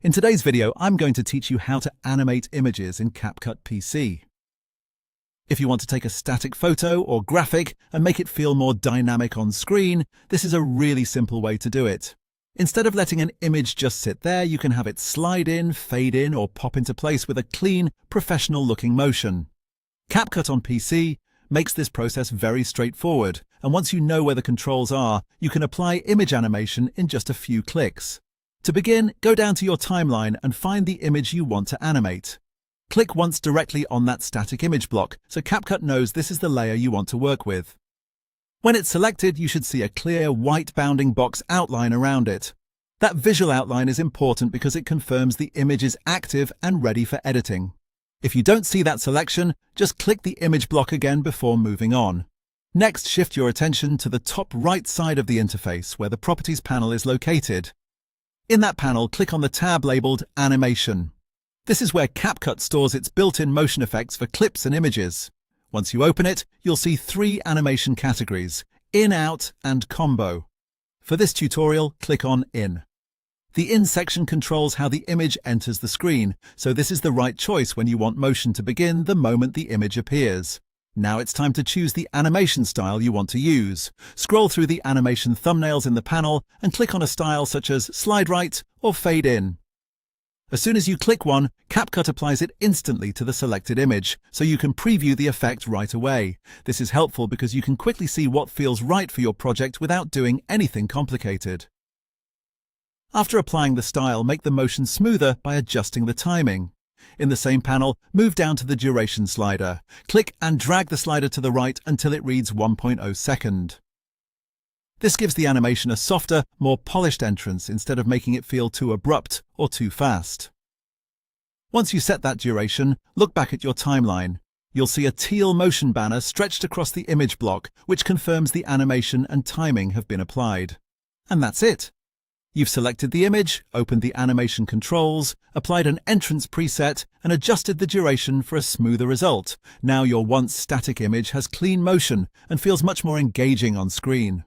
In today's video, I'm going to teach you how to animate images in CapCut PC. If you want to take a static photo or graphic and make it feel more dynamic on screen, this is a really simple way to do it. Instead of letting an image just sit there, you can have it slide in, fade in, or pop into place with a clean, professional-looking motion. CapCut on PC makes this process very straightforward, and once you know where the controls are, you can apply image animation in just a few clicks. To begin, go down to your timeline and find the image you want to animate. Click once directly on that static image block, so CapCut knows this is the layer you want to work with. When it's selected, you should see a clear, white bounding box outline around it. That visual outline is important because it confirms the image is active and ready for editing. If you don't see that selection, just click the image block again before moving on. Next, shift your attention to the top right side of the interface where the Properties panel is located. In that panel, click on the tab labeled Animation. This is where CapCut stores its built-in motion effects for clips and images. Once you open it, you'll see three animation categories: In, Out, and Combo. For this tutorial, click on In. The In section controls how the image enters the screen, so this is the right choice when you want motion to begin the moment the image appears. Now it's time to choose the animation style you want to use. Scroll through the animation thumbnails in the panel and click on a style such as Slide Right or Fade In. As soon as you click one, CapCut applies it instantly to the selected image, so you can preview the effect right away. This is helpful because you can quickly see what feels right for your project without doing anything complicated. After applying the style, make the motion smoother by adjusting the timing. In the same panel, move down to the duration slider. Click and drag the slider to the right until it reads 1.0 second. This gives the animation a softer, more polished entrance instead of making it feel too abrupt or too fast. Once you set that duration, look back at your timeline. You'll see a teal motion banner stretched across the image block, which confirms the animation and timing have been applied. And that's it. You've selected the image, opened the animation controls, applied an entrance preset, and adjusted the duration for a smoother result. Now your once static image has clean motion and feels much more engaging on screen.